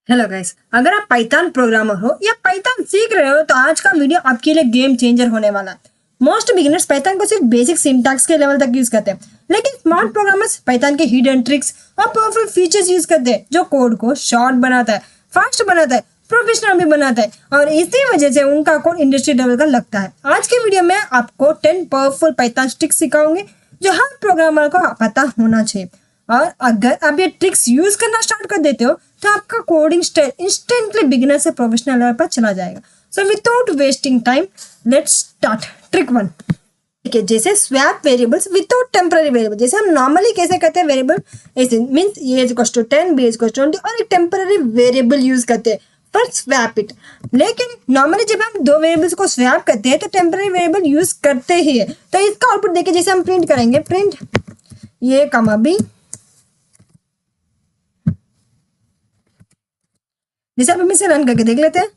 Hello guys, अगर आप Python programmer हो या पाइथन सीख रहे हो तो आज का वीडियो आपके लिए गेम चेंजर होने वाला है। मोस्ट बिगिनर्स पाइथन को सिर्फ बेसिक सिंटैक्स के लेवल तक यूज करते हैं, लेकिन स्मार्ट प्रोग्रामर्स पाइथन के हिडन ट्रिक्स और पावरफुल फीचर्स यूज करते हैं जो कोड को शॉर्ट बनाता है, फास्ट बनाता है, प्रोफेशनल भी बनाता है और इसी वजह से उनका कोड इंडस्ट्री लेवल का लगता है। आज के वीडियो में आपको 10 पावरफुल पाइथन ट्रिक्स सिखाऊंगे जो हर प्रोग्रामर को पता होना चाहिए। और अगर आप ये ट्रिक्स यूज करना स्टार्ट कर देते हो तो आपका कोडिंग स्टाइल इंस्टेंटली बिगिनर से प्रोफेशनल लेवल पर चला जाएगा। So without wasting time let's start. Trick 1, ठीक है, जैसे swap variables without temporary variable. जैसे हम नॉर्मली कैसे करते हैं वेरिएबल, ऐसे means A is equal to 10, B is equal to 20 और एक टेम्पररी वेरिएबल यूज करते हैं फॉर स्वैप इट। लेकिन नॉर्मली जब हम दो वेरिएबल्स को स्वैप करते हैं तो टेम्पररी वेरिएबल यूज करते ही है। तो इसका आउटपुट देखिए, जैसे हम प्रिंट करेंगे, प्रिंट ए कमा बी, जैसे अब हम इसे रन करके देख लेते हैं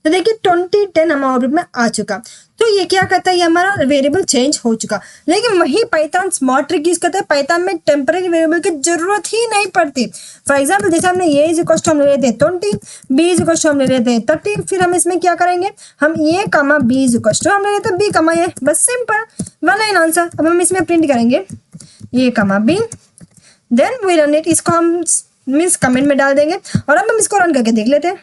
तो देखिए 20 10 हमारे आउटपुट में आ चुका। तो ये क्या करता है, ये हमारा वेरिएबल चेंज हो चुका। लेकिन वही पाइथन स्मार्ट ट्रिक यूज करता है, पाइथन में टेम्पररी वेरिएबल की जरूरत ही नहीं पड़ती। फॉर एग्जाम्पल जैसे हमने ए इज इक्वल टू हम ले लेते हैं 20, बी इज इक्वल टू हम ले लेते हैं 30, फिर हम इसमें क्या करेंगे, हम ए comma B is equal to हम ले लेते हैं बी कमा ए, बस सिंपल वन लाइन आंसर। अब हम इसमें प्रिंट करेंगे A comma B, then we run it, इसको हम मीन्स कमेंट में डाल देंगे और अब हम इसको रन करके देख लेते हैं।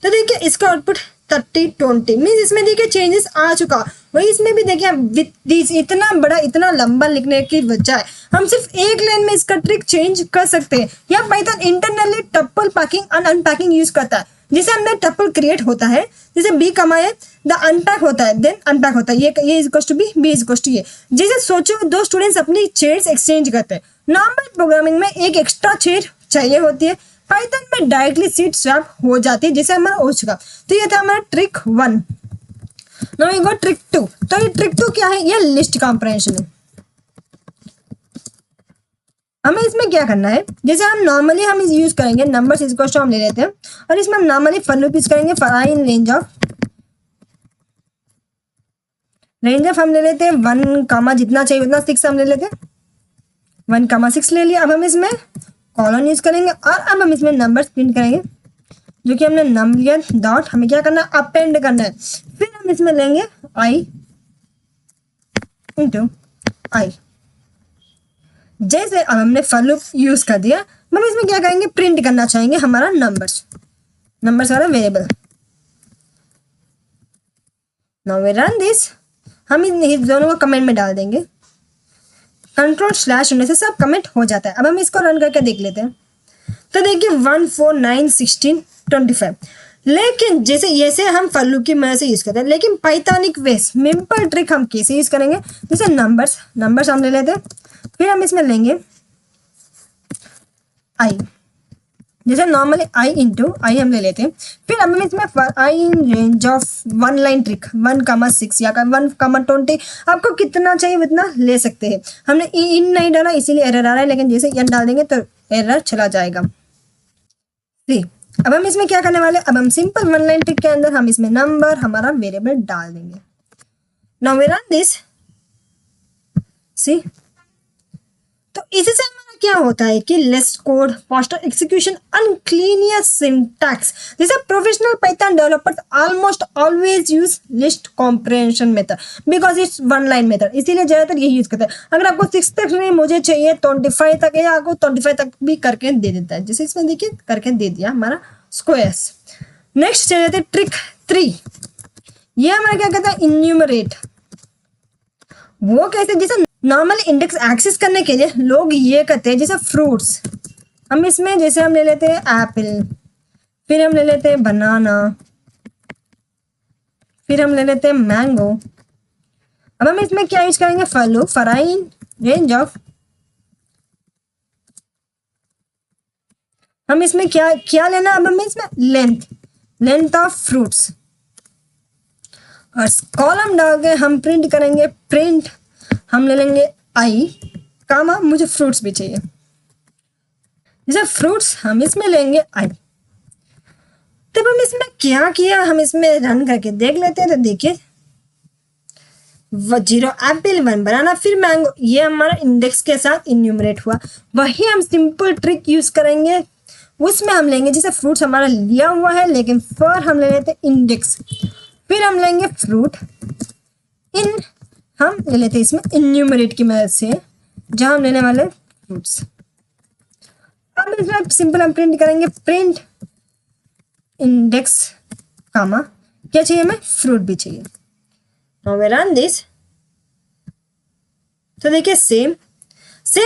तो देखिए इसका आउटपुट 30 20 मीन्स इसमें देखिए चेंजेस आ चुका। वही इसमें भी देखिए विद दिस इतना बड़ा इतना लंबा लिखने की बजाय हम सिर्फ एक लाइन में इसका ट्रिक चेंज कर सकते हैं। या Python internally tuple packing and unpacking use करता है। जैसे हमने टप्पल क्रिएट होता है, जैसे बी कमाए द अनपैक होता है, देन अनपैक होता है, ये is equal to B is equal to ये। जैसे सोचो दो स्टूडेंट्स अपनी चेयर्स एक्सचेंज करते हैं। नॉर्मल प्रोग्रामिंग में एक एक्स्ट्रा चेयर चाहिए होती है, पाइथन में डायरेक्टली सीट स्वैप हो जाती है, जैसे हमारा हो चुका। तो ये था हमारा trick 1। Now we go trick 2। तो ये ट्रिक 2 क्या है, ये लिस्ट कॉम्प्रिहेंशन है। हमें इसमें क्या करना है, जैसे हम नॉर्मली हम यूज करेंगे नंबर्स इज इक्वल टू हम ले लेते हैं और इसमें हम नॉर्मली फॉर लूप यूज करेंगे, for I in range of हम ले लेते हैं 1 कामा जितना चाहिए उतना 6 हम ले लेते हैं, 1 कामा 6 ले लिया। अब हम इसमें कॉलन यूज करेंगे और अब हम इसमें नंबर्स प्रिंट करेंगे, जो कि हमने नम लिया डॉट, हमें क्या करना है, अपेंड करना है। फिर हम इसमें लेंगे आई इंटू आई। जैसे अब हमने फॉर लूप यूज कर दिया, हम इसमें क्या करेंगे, प्रिंट करना चाहेंगे हमारा नंबर्स वाला variable. Now we run this, हम इन दोनों को कमेंट में डाल देंगे, कंट्रोल स्लैश होने से सब कमेंट हो जाता है। अब हम इसको रन करके देख लेते हैं तो देखिए 1 4 9 16 25। लेकिन जैसे हम फॉर लूप की मदद से यूज करते हैं, लेकिन पाइथनिक वे सिंपल ट्रिक हम कैसे यूज करेंगे, जैसे नंबर्स हम ले लेते हैं, फिर हम इसमें लेंगे आई, जैसे नॉर्मली आई इंटू आई हम ले लेते हैं। फिर हम इसमें i in range of 1 line trick 1 comma 6 या 1 कामा 20, आपको कितना चाहिए उतना ले सकते हैं। हमने इन नहीं डाला इसीलिए एरर आ रहा है, लेकिन जैसे इन डाल देंगे तो एरर चला जाएगा। अब हम इसमें क्या करने वाले, अब हम सिंपल 1 लाइन ट्रिक के अंदर हम इसमें नंबर हमारा वेरिएबल डाल देंगे। Now we run this, see. तो इसी से हमारा क्या होता है कि less code, faster execution, and cleaner syntax. जैसे professional Python developers almost always use list comprehension method because it's 1 line method, इसीलिए ज्यादातर यही यूज करते हैं। अगर आपको 6 तक नहीं मुझे चाहिए 25 तक या आपको 25 तक भी करके दे देता है। जैसे इसमें देखिए करके दे दिया हमारा स्क्वायर्स। नेक्स्ट चले जाते ट्रिक 3। ये हमारा क्या कहता है, इन्यूमरेट। वो कैसे, जैसे नॉर्मल इंडेक्स एक्सेस करने के लिए लोग ये करते हैं, जैसे फ्रूट्स हम इसमें जैसे हम ले लेते हैं एप्पल, फिर हम ले लेते हैं बनाना, फिर हम ले लेते हैं मैंगो। अब हम इसमें क्या यूज करेंगे, for loop, for I in range of, हम इसमें क्या लेना, अब हमें इसमें लेंथ ऑफ फ्रूट्स और कॉलम डाल के हम प्रिंट करेंगे, प्रिंट हम ले लेंगे आई कामा, मुझे फ्रूट्स भी चाहिए, जैसे फ्रूट्स हम इसमें लेंगे आई। तब हम इसमें क्या किया, हम इसमें रन करके देख लेते हैं तो देखिए 0 एप्पल 1 बनाना फिर मैंगो, ये हमारा इंडेक्स के साथ इन्यूमरेट हुआ। वही हम सिंपल ट्रिक यूज करेंगे उसमें हम लेंगे, जैसे फ्रूट्स हमारा लिया हुआ है लेकिन फॉर हम ले लेते हैं इंडेक्स, फिर हम लेंगे फ्रूट इन, हम ले लेते हैं इसमें इन्यूमरेट की मदद से, जहां हम लेने वाले फ्रूट्स। अब इसमें सिंपल हम प्रिंट करेंगे, प्रिंट इंडेक्स कामा क्या चाहिए हमें, फ्रूट भी चाहिए। नाउ वी रन दिस, तो देखिए सेम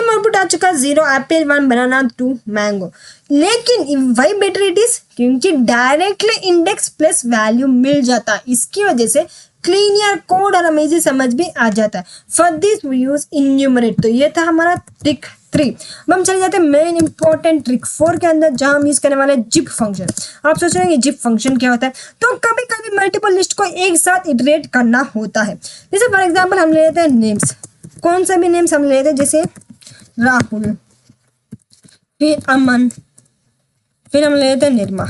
आउटपुट आ चुका, 0 एप्पल 1 बनाना 2 मैंगो। लेकिन वाई बेटर इट इज, क्योंकि डायरेक्टली इंडेक्स प्लस वैल्यू मिल जाता है, इसकी वजह से क्लीनियर कोड और हमें समझ भी आ जाता है। For this we use enumerate. तो ये था हमारा ट्रिक 3। अब हम चले जाते हैं मेन इंपॉर्टेंट ट्रिक 4 के अंदर, जहां हम यूज करने वाले जिप फंक्शन। आप सोच रहे हैं जिप फंक्शन क्या होता है, तो कभी कभी मल्टीपल लिस्ट को एक साथ इटरेट करना होता है। जैसे फॉर एग्जाम्पल हम ले लेते हैं नेम्स, कौन सा भी नेम्स हम ले लेते हैं, जैसे राहुल, फिर अमन, फिर हम ले लेते हैं निर्मा।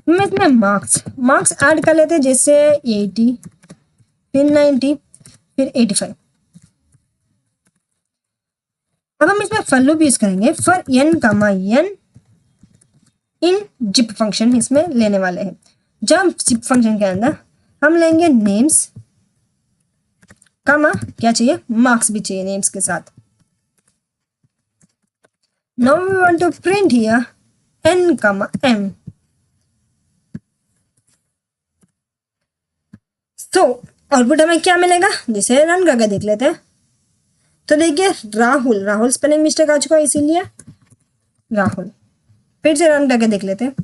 हम इसमें मार्क्स ऐड कर लेते हैं, जैसे 80, फिर 90, फिर 85। अब हम इसमें फॉर लूप यूज करेंगे, for n comma n in zip function इसमें लेने वाले हैं। जब जिप फंक्शन के अंदर हम लेंगे नेम्स कामा क्या चाहिए, मार्क्स भी चाहिए नेम्स के साथ। Now we want to print here n comma m। तो आउटपुट हमें क्या मिलेगा, जिसे रन करके देख लेते हैं। तो देखिए राहुल स्पेलिंग मिस्टेक आ चुका है, इसीलिए राहुल। फिर से रन करके देख लेते हैं।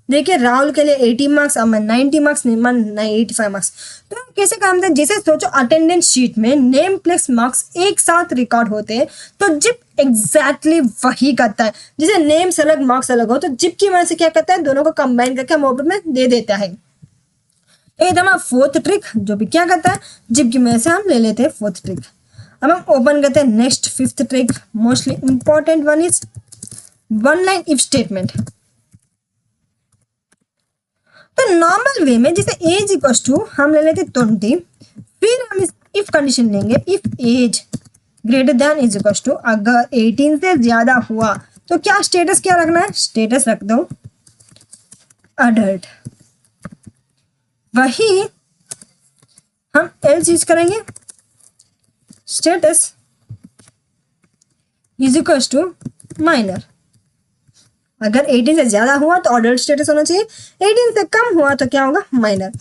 देखिए राहुल के लिए 80 मार्क्स, अमन 90 मार्क्स, निर्मा 85 मार्क्स। तो कैसे काम था, जैसे सोचो अटेंडेंस शीट में नेम प्लस मार्क्स एक साथ रिकॉर्ड होते हैं, तो जिप एग्जैक्टली वही करता है। जैसे नेम्स अलग मार्क्स अलग हो, तो जिप की मदद से क्या करता है, दोनों को कंबाइन करके हम आउटपुट में दे देता है। एकदम फोर्थ ट्रिक जो भी क्या करता है, जिप की मदद से हम ले लेते हैं फोर्थ ट्रिक। अब हम ओपन करते हैं next fifth trick, mostly important one is one line if statement. तो नॉर्मल वे में जैसे एज इक्वल्स टू हम ले लेते 20, फिर हम इस इफ कंडीशन लेंगे, if age greater than is equals to, अगर 18 से ज्यादा हुआ तो क्या स्टेटस क्या रखना है, स्टेटस रख दो अडल्ट। वही हम एल्स यूज करेंगे, status is equals to minor. अगर 18 से ज्यादा हुआ तो अडल्ट स्टेटस होना चाहिए, 18 से कम हुआ तो क्या होगा, माइनर।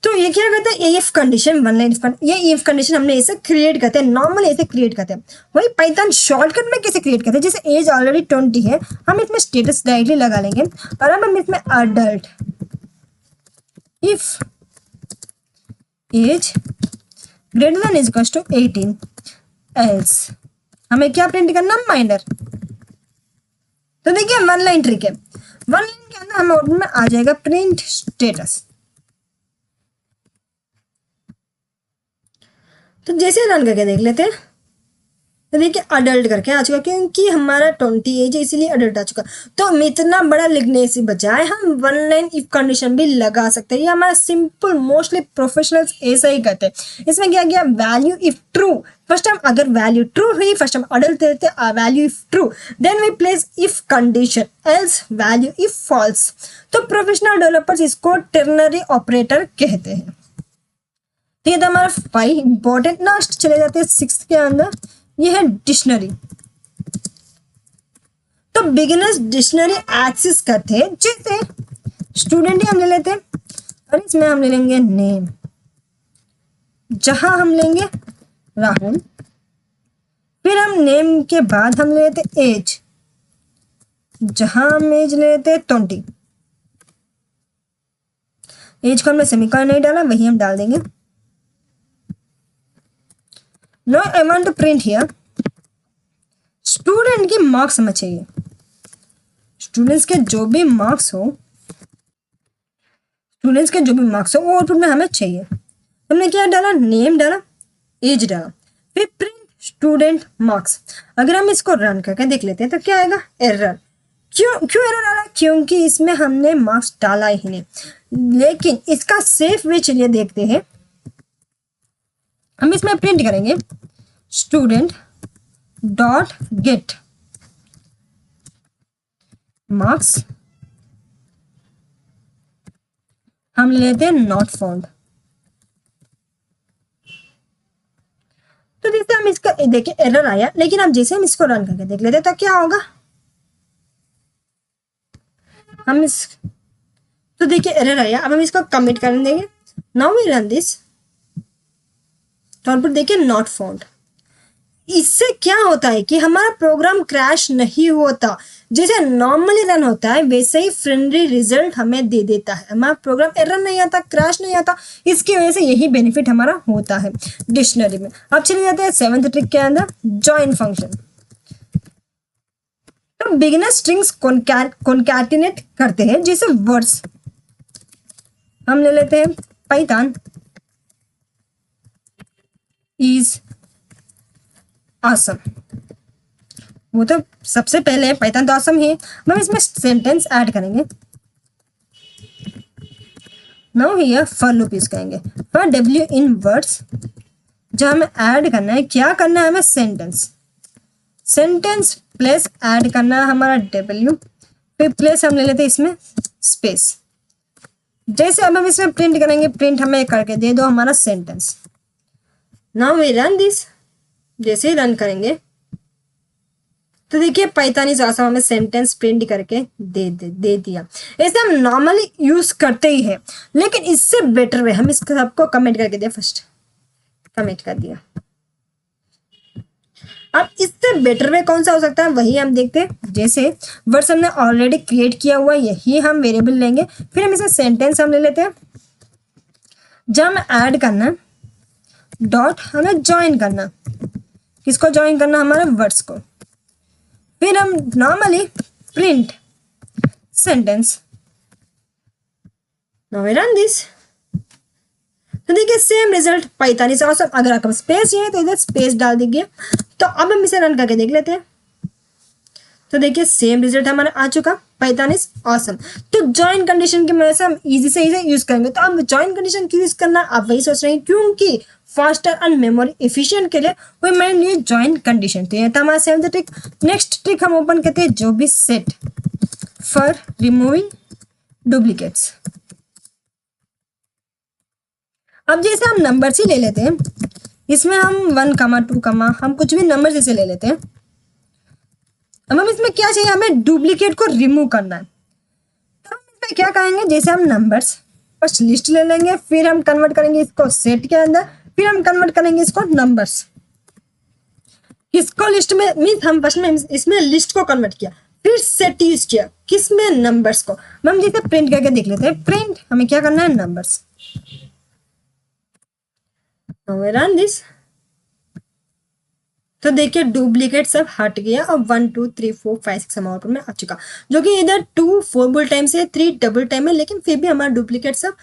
तो ये क्या करते हैं, इफ कंडीशन वन लाइन, ये इफ कंडीशन हमने ऐसे क्रिएट करते हैं, नॉर्मल ऐसे क्रिएट करते हैं। वही पाइथन शॉर्टकट में कैसे क्रिएट करते हैं, जैसे एज ऑलरेडी 20 है, हम इसमें स्टेटस डायरेक्टली लगा लेंगे, और अब हम इसमें adult if age greater than is equals to 18 else हमें क्या प्रिंट करना, माइनर। तो देखिए वन लाइन ट्रिक है, वन लाइन के अंदर हमें आउटपुट में आ जाएगा प्रिंट स्टेटस। तो जैसे रन करके देख लेते हैं, तो देखिए अडल्ट करके आ चुका, क्योंकि हमारा 20 एज है इसीलिए अडल्ट आ चुका। तो इतना बड़ा लिखने से बजाय हम वन लाइन इफ कंडीशन भी लगा सकते हैं। ये हमारा सिंपल मोस्टली प्रोफेशनल्स ऐसा ही करते हैं। इसमें क्या किया, value if true, first time अगर वैल्यू ट्रू हुई, फर्स्ट टाइम अडल्ट देते value if true, then we place if condition, else value if false. तो प्रोफेशनल डेवलपर्स इसको टर्नरी ऑपरेटर कहते हैं। तो ये था हमारा 5 इंपॉर्टेंट। लास्ट चले जाते हैं 6 के अंदर, ये है डिक्शनरी। तो बिगिनर्स डिक्शनरी एक्सेस करते हैं, जैसे स्टूडेंट ही हम ले लेते हैं, और इसमें हम ले लेंगे नेम, जहां हम लेंगे राहुल, फिर हम नेम के बाद हम ले लेते एज, जहां हम एज ले लेते 20। एज को हमने सेमीकोलन नहीं डाला, वही हम डाल देंगे। Now I want to print here student की मार्क्स हमें चाहिए। स्टूडेंट्स के जो भी मार्क्स हो वो आउटपुट में हमें चाहिए। हमने क्या डाला, नेम डाला, एज डाला, फिर प्रिंट स्टूडेंट मार्क्स। अगर हम इसको रन करके देख लेते हैं तो क्या आएगा, एरर। क्यों एरर डाला, क्योंकि इसमें हमने मार्क्स डाला ही नहीं। लेकिन इसका सेफ वे चलिए देखते हैं। हम इसमें प्रिंट करेंगे स्टूडेंट डॉट गेट मार्क्स हम ले लेते हैं नॉट फाउंड। तो जैसे हम इसका देखिए एरर आया, लेकिन अब जैसे हम इसको रन करके देख लेते हैं तो क्या होगा, हम इस तो देखिए एरर आया। अब हम इसको कमिट कर देंगे। नाउ वी रन दिस, तो आउटपुट देखिए नॉट फाउंड। इससे क्या होता है कि हमारा प्रोग्राम क्रैश नहीं होता, जैसे नॉर्मली रन होता है वैसे ही फ्रेंडली रिजल्ट हमें दे देता है, हमारा प्रोग्राम एरर नहीं आता, क्रैश नहीं आता। इसकी वजह से यही बेनिफिट हमारा होता है डिक्शनरी में। अब चले जाते हैं सेवंथ ट्रिक के अंदर, जॉइन फंक्शन। तो बिगिनर स्ट्रिंग्स कॉन्कैटिनेट करते हैं, जैसे वर्ड्स हम ले लेते हैं पाइथन इज awesome। वो तो सबसे पहले पाइथन तो awesome है। हम इसमें सेंटेंस ऐड करेंगे। Now here for loop use करेंगे, फॉर डब्ल्यू इन वर्ड्स। जो हमें ऐड करना है, क्या करना है हमें, सेंटेंस प्लेस ऐड करना है हमारा डब्ल्यू, फिर प्लेस हम ले लेते हैं इसमें स्पेस। जैसे अब हम इसमें प्रिंट करेंगे, प्रिंट हमें करके दे दो हमारा sentence. Now we run this. जैसे ही रन करेंगे तो देखिए पाइथन इज ऑसम हमें सेंटेंस प्रिंट करके दे दिया। ऐसे हम नॉर्मली यूज करते ही है, लेकिन इससे बेटर वे हम इसको सबको कमेंट करके दे। फर्स्ट कमेंट कर दिया। अब इससे बेटर वे कौन सा हो सकता है, वही हम देखते हैं। जैसे वर्ड्स हमने ऑलरेडी क्रिएट किया हुआ, यही हम वेरिएबल लेंगे। फिर हम इसे सेंटेंस हम ले लेते हैं। जब हमें ऐड करना, डॉट हमें ज्वाइन करना, किसको ज्वाइन करना, हमारे वर्ड्स को। फिर हम normally print sentence. Now we run this. तो देखिए same result Python is awesome. अगर आपको स्पेस चाहिए तो इधर स्पेस डाल दीजिए। तो अब हम इसे रन करके देख लेते हैं। तो देखिए सेम रिजल्ट हमारा आ चुका, पाइथन इज ऑसम। तो जॉइन कंडीशन की वजह से हम इजी से इसे यूज करेंगे। तो अब जॉइन कंडीशन क्यों यूज करना, आप वही सोच रहे हैं, क्योंकि फास्टर एंड मेमोरी एफिशिएंट के लिए वही मैंने लिए जॉइन कंडीशन। तो ये था हमारा सेवंथ ट्रिक। नेक्स्ट ट्रिक हम ओपन करते हैं, जो भी सेट फॉर रिमूविंग डुप्लीकेट्स। अब जैसे हम नंबर्स ही ले लेते हैं, इसमें हम 1, 2, हम कुछ भी नंबर जैसे ले लेते हैं। अब हम इसमें क्या चाहिए, हमें डुप्लीकेट को रिमूव करना है। तो हम इसमें क्या करेंगे, जैसे हम नंबर्स फर्स्ट लिस्ट ले लेंगे, फिर हम कन्वर्ट करेंगे इसको सेट के अंदर, फिर हम कन्वर्ट करेंगे इसको नंबर्स। किसको लिस्ट में, मीन्स हम फर्स्ट में इसमें लिस्ट को कन्वर्ट किया, फिर सेट यूज किया, किसमें, नंबर्स को। हम जैसे प्रिंट करके देख लेते हैं। प्रिंट हमें क्या करना है, numbers. Now we run this। तो देखिए डुप्लीकेट सब हट गया और 1 2 3 4 5 6 हमारे आउटपुट में आ चुका, जो कि इधर 2 4 टाइम से 3 डबल टाइम है, लेकिन फिर भी हमारा डुप्लीकेट सब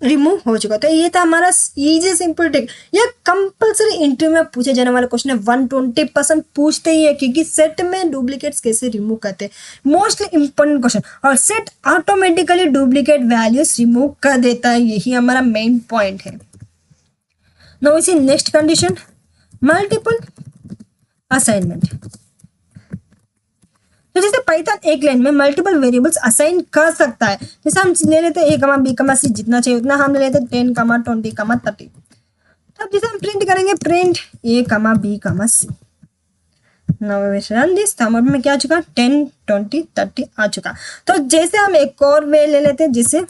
रिमूव हो चुका। तो ये था हमारा इजी सिंपल ट्रिक। यह कंपलसरी इंटरव्यू में पूछे जाने वाला क्वेश्चन है, 120% पूछते ही है, क्योंकि सेट में डुप्लीकेट्स कैसे रिमूव करते हैं, मोस्टली इंपॉर्टेंट क्वेश्चन। और set automatically duplicate values remove कर देता है, यही हमारा मेन पॉइंट है। नाउ इसी नेक्स्ट कंडीशन, मल्टीपल असाइनमेंट। तो जैसे पाइथन एक लाइन में मल्टीपल वेरिएबल्स असाइन कर सकता है। जैसे हम ले लेते हैं a, b, c, जितना चाहिए उतना हम ले लेते हैं 10, 20, 30। तो जैसे हम प्रिंट करेंगे, print a, b, c। Now we run this. तो हमारे में क्या आ चुका, 10, 20, 30 आ चुका। तो जैसे हम एक और वे ले लेते हैं, जैसे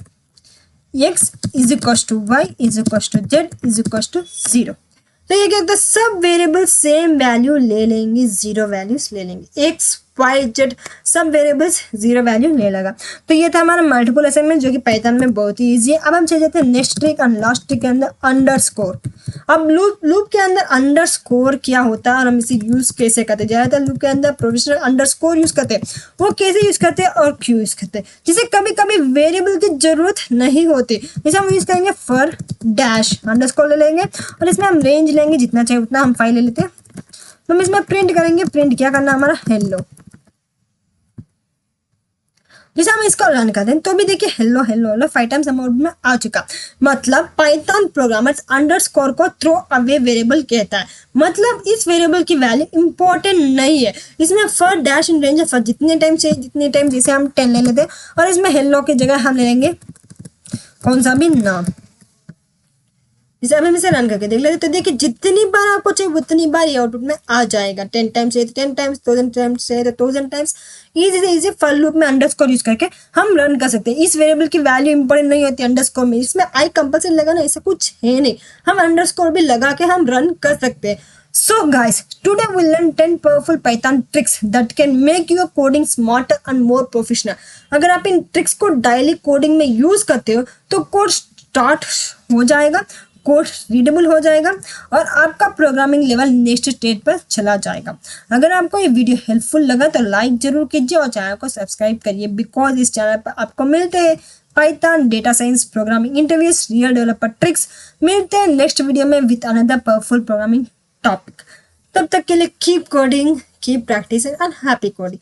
x is equal to y is equal to z is equal to 0। तो ये क्या होता है, सब वेरिएबल सेम वैल्यू ले लेंगे, 0 वैल्यूज ले लेंगे। x y z सब वेरिएबल्स 0 वैल्यू ले लेगा। तो ये था हमारा मल्टीपल असाइनमेंट, जो कि पाइथन में बहुत ही ईजी है। अब हम चले जाते हैं next trick and last trick के अंदर, अंडरस्कोर। अब लूप के अंदर अंडरस्कोर क्या होता है और हम इसे यूज कैसे करते हैं। ज़्यादातर लूप के अंदर प्रोफेशनल अंडरस्कोर यूज करते हैं, वो कैसे यूज करते हैं और क्यों यूज करते हैं। जिसे कभी कभी वेरिएबल की जरूरत नहीं होती, जैसे हम यूज करेंगे फॉर डैश, अंडरस्कोर ले लेंगे और इसमें हम रेंज लेंगे, जितना चाहिए उतना हम फाइल ले लेते हैं। तो हम इसमें प्रिंट करेंगे, प्रिंट क्या करना हमारा, हेलो। जैसे हम इसको रन करते हैं तो भी देखिए हेलो हेलो हेलो 5 टाइम्स हम आउटपुट में आ चुका। मतलब पाइथन प्रोग्रामर्स अंडरस्कोर को थ्रो अवे वेरिएबल कहता है। मतलब इस वेरिएबल की वैल्यू इंपॉर्टेंट नहीं है, इसमें for dash in range for जितने टाइम से जितने टाइम, जैसे हम 10 ले लेते हैं और इसमें हेलो की जगह हम ले लेंगे कौन सा भी नाम। जैसे अब हम इसे रन करके देख लेते तो देखिए जितनी बार आपको चाहिए उतनी बार ये आउटपुट में आ जाएगा। 10 टाइम्स चाहिए तो 10 टाइम्स, 1000 टाइम्स चाहिए तो 1000 टाइम्स। इजी से इजी फॉर लूप में अंडरस्कोर यूज करके हम रन कर सकते हैं। इस वेरिएबल की वैल्यू इंपॉर्टेंट नहीं होती अंडरस्कोर में, इसमें आई कंपल्सरी लगा ना, ऐसा कुछ है नहीं, हम अंडरस्कोर भी लगा के हम रन कर सकते हैं। So guys, today we'll learn 10 powerful Python tricks that can make your coding smarter and more professional. अगर आप इन ट्रिक्स को डेली कोडिंग में यूज करते हो तो कोड स्टार्ट हो जाएगा, कोड रीडेबल हो जाएगा और आपका प्रोग्रामिंग लेवल नेक्स्ट स्टेज पर चला जाएगा। अगर आपको ये वीडियो हेल्पफुल लगा तो लाइक जरूर कीजिए और चैनल को सब्सक्राइब करिए, बिकॉज इस चैनल पर आपको मिलते हैं Python, data science, programming interviews, real developer tricks. मिलते हैं नेक्स्ट वीडियो में with another powerful programming topic. तब तक के लिए keep coding, keep practicing and happy coding.